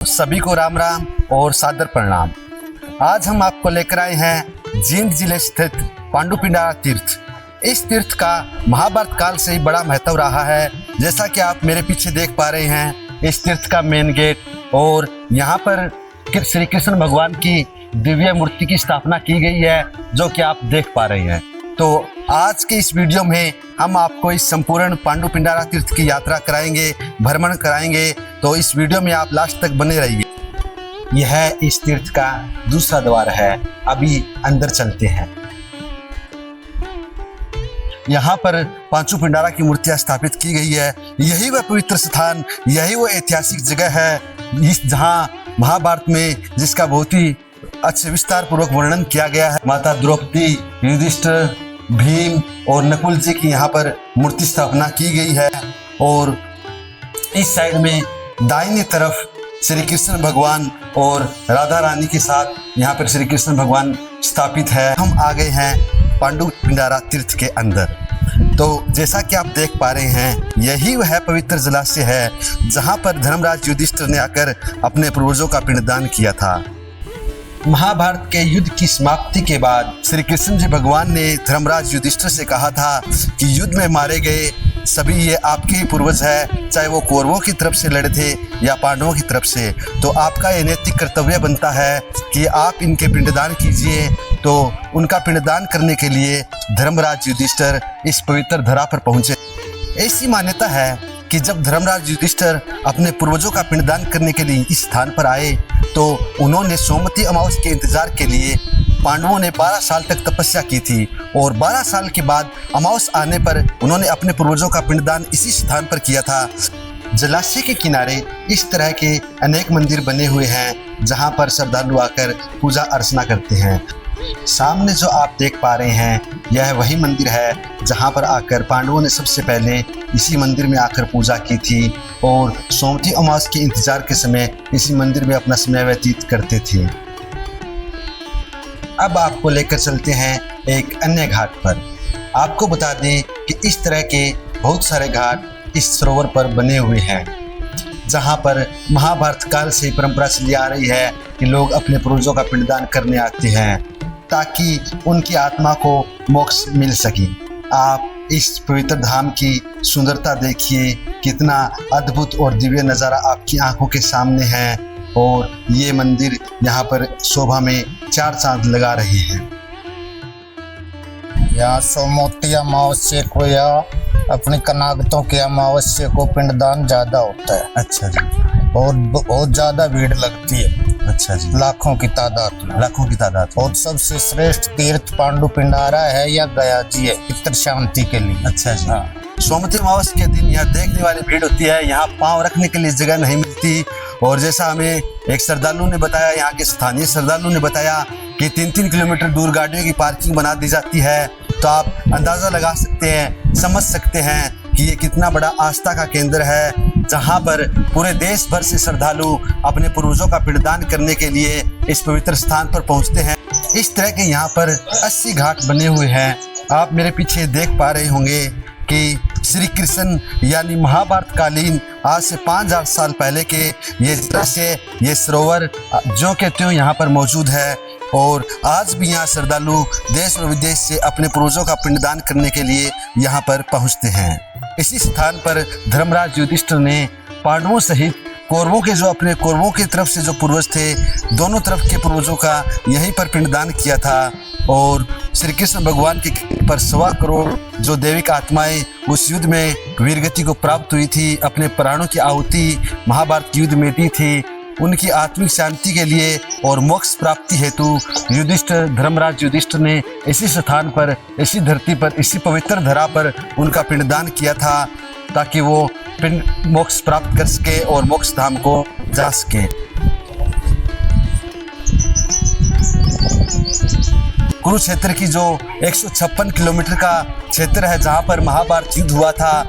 सभी को राम राम और सादर प्रणाम। आज हम आपको लेकर आए हैं जींद जिले स्थित पांडुपिंडारा तीर्थ। इस तीर्थ का महाभारत काल से ही बड़ा महत्व रहा है। जैसा कि आप मेरे पीछे देख पा रहे हैं, इस तीर्थ का मेन गेट और यहाँ पर श्री कृष्ण भगवान की दिव्य मूर्ति की स्थापना की गई है, जो कि आप देख पा रहे हैं। तो आज के इस वीडियो में हम आपको इस संपूर्ण पांडुपिंडारा तीर्थ की यात्रा कराएंगे, भ्रमण कराएंगे। तो इस वीडियो में आप लास्ट तक बने रहिए। यह इस तीर्थ का दूसरा द्वार है। अभी अंदर चलते हैं। यहाँ पर पांचू पिंडारा की मूर्तियां स्थापित की गई है। यही वह पवित्र स्थान, यही वो ऐतिहासिक जगह है जहाँ महाभारत में जिसका बहुत ही अच्छे विस्तार पूर्वक वर्णन किया गया है। माता द्रौपदी, युधिष्ठिर, भीम और नकुल जी की यहाँ पर मूर्ति स्थापना की गई है। और इस साइड में दाहिनी तरफ श्री कृष्ण भगवान और राधा रानी के साथ यहाँ पर श्री कृष्ण भगवान स्थापित है। हम आ गए हैं पांडुपिंडारा तीर्थ के अंदर। तो जैसा कि आप देख पा रहे हैं, यही वह पवित्र जलाशय है जहाँ पर धर्मराज युधिष्ठिर ने आकर अपने पूर्वजों का पिंडदान किया था। महाभारत के युद्ध की समाप्ति के बाद श्री कृष्ण जी भगवान ने धर्मराज युधिष्ठिर से कहा था कि युद्ध में मारे गए सभी ये आपके ही पूर्वज है, चाहे वो कौरवों की तरफ से लड़े थे या पांडवों की तरफ से। तो आपका ये नैतिक कर्तव्य बनता है कि आप इनके पिंडदान कीजिए। तो उनका पिंडदान करने के लिए धर्मराज युधिष्ठिर इस पवित्र धरा पर पहुंचे। ऐसी मान्यता है कि जब धर्मराज युधिष्ठिर अपने पूर्वजों का पिंडदान करने के लिए इस स्थान पर आए, तो उन्होंने सोमवती अमावस्या के इंतजार के लिए पांडवों ने 12 साल तक तपस्या की थी। और 12 साल के बाद अमावस्या आने पर उन्होंने अपने पूर्वजों का पिंडदान इसी स्थान पर किया था। जलाशय के किनारे इस तरह के अनेक मंदिर बने हुए हैं जहां पर श्रद्धालु आकर पूजा अर्चना करते हैं। सामने जो आप देख पा रहे हैं, यह वही मंदिर है जहां पर आकर पांडवों ने सबसे पहले इसी मंदिर में आकर पूजा की थी और सोमवती अमावस्या के इंतजार के समय इसी मंदिर में अपना समय व्यतीत करते थे। अब आपको लेकर चलते हैं एक अन्य घाट पर। आपको बता दें कि इस तरह के बहुत सारे घाट इस सरोवर पर बने हुए हैं, जहां पर महाभारत काल से परंपरा चली आ रही है कि लोग अपने पूर्वजों का पिंडदान करने आते हैं ताकि उनकी आत्मा को मोक्ष मिल सके। आप इस पवित्र धाम की सुंदरता देखिए, कितना अद्भुत और दिव्य नज़ारा आपकी आंखों के सामने है। और ये मंदिर यहाँ पर शोभा में 4 चांद लगा रहे हैं। यहाँ सोमवती अमावस्या को या अपनी कनागतों के अमावस्या को पिंडदान ज्यादा होता है। अच्छा जी। बहुत ज्यादा भीड़ लगती है। अच्छा जी। लाखों की तादाद में। लाखों की तादाद। और सबसे श्रेष्ठ तीर्थ पांडुपिंडारा है या गया जी है, पितृ शांति के लिए। अच्छा जी। हाँ। सोमवती अमावस्या के दिन यहाँ देखने वाली भीड़ होती है। यहाँ पांव रखने के लिए जगह नहीं मिलती। और जैसा हमें एक श्रद्धालु ने बताया, यहाँ के स्थानीय श्रद्धालु ने बताया कि 3-3 किलोमीटर दूर गाड़ियों की पार्किंग बना दी जाती है। तो आप अंदाज़ा लगा सकते हैं, समझ सकते हैं कि ये कितना बड़ा आस्था का केंद्र है, जहाँ पर पूरे देश भर से श्रद्धालु अपने पूर्वजों का पिंडदान करने के लिए इस पवित्र स्थान पर पहुँचते हैं। इस तरह के यहाँ पर 80 घाट बने हुए हैं। आप मेरे पीछे देख पा रहे होंगे कि श्री कृष्ण यानी महाभारत कालीन आज से 5000 साल पहले के ये जलाशय, ये सरोवर जो के त्यों यहाँ पर मौजूद है। और आज भी यहाँ श्रद्धालु देश और विदेश से अपने पूर्वजों का पिंडदान करने के लिए यहाँ पर पहुँचते हैं। इसी स्थान पर धर्मराज युधिष्ठिर ने पांडवों सहित कौरवों के अपने कौरवों की तरफ से जो पूर्वज थे, दोनों तरफ के पूर्वजों का यहीं पर पिंडदान किया था। और श्री कृष्ण भगवान के पर 1.25 करोड़ जो दैविक आत्माएं उस युद्ध में वीरगति को प्राप्त हुई थी, अपने प्राणों की आहुति महाभारत युद्ध में दी थी, उनकी आत्मिक शांति के लिए और मोक्ष प्राप्ति हेतु युधिष्ठिर, धर्मराज युधिष्ठिर ने इसी स्थान पर, इसी धरती पर, इसी पवित्र धरा पर उनका पिंडदान किया था ताकि वो पिंड मोक्ष प्राप्त कर सके और मोक्ष धाम को जा सके। कुरुक्षेत्र की जो 156 किलोमीटर का क्षेत्र है जहाँ पर महाभारत युद्ध हुआ था,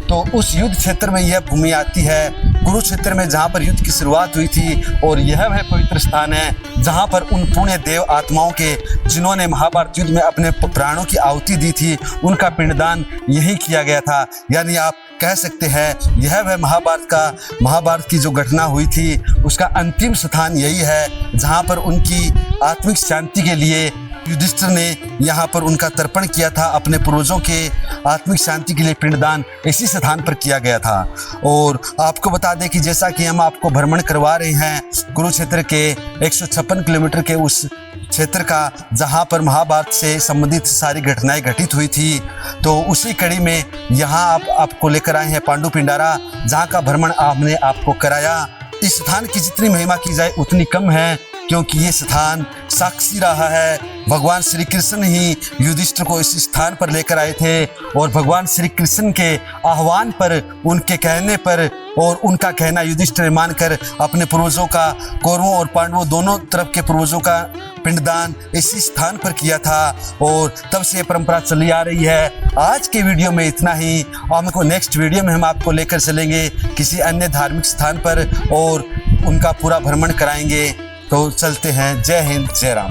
तो उस युद्ध क्षेत्र में यह भूमि आती है। कुरुक्षेत्र में जहाँ पर युद्ध की शुरुआत हुई थी, और यह वह पवित्र स्थान है जहाँ पर उन पुण्य देव आत्माओं के जिन्होंने महाभारत युद्ध में अपने प्राणों की आहुति दी थी, उनका पिंडदान यही किया गया था। यानी आप कह सकते हैं यह वह महाभारत की जो घटना हुई थी उसका अंतिम स्थान यही है जहाँ पर उनकी आत्मिक शांति के लिए युधिष्ठिर ने यहाँ पर उनका तर्पण किया था। अपने पूर्वजों के आत्मिक शांति के लिए पिंडदान इसी स्थान पर किया गया था। और आपको बता दें कि जैसा कि हम आपको भ्रमण करवा रहे हैं कुरुक्षेत्र के 156 किलोमीटर के उस क्षेत्र का जहाँ पर महाभारत से संबंधित सारी घटनाएं घटित हुई थी, तो उसी कड़ी में यहाँ आपको लेकर आए हैं पांडु पिंडारा, जहाँ का भ्रमण हमने आपको कराया। इस स्थान की जितनी महिमा की जाए उतनी कम है, क्योंकि ये स्थान साक्षी रहा है। भगवान श्री कृष्ण ही युधिष्ठिर को इस स्थान पर लेकर आए थे और भगवान श्री कृष्ण के आह्वान पर, उनके कहने पर और उनका कहना युधिष्ठिर ने मानकर अपने पूर्वजों का, कौरवों और पांडवों दोनों तरफ के पूर्वजों का पिंडदान इसी स्थान पर किया था और तब से परंपरा चली आ रही है। आज के वीडियो में इतना ही। हमको नेक्स्ट वीडियो में हम आपको लेकर चलेंगे किसी अन्य धार्मिक स्थान पर और उनका पूरा भ्रमण कराएंगे। तो चलते हैं। जय हिंद, जय राम।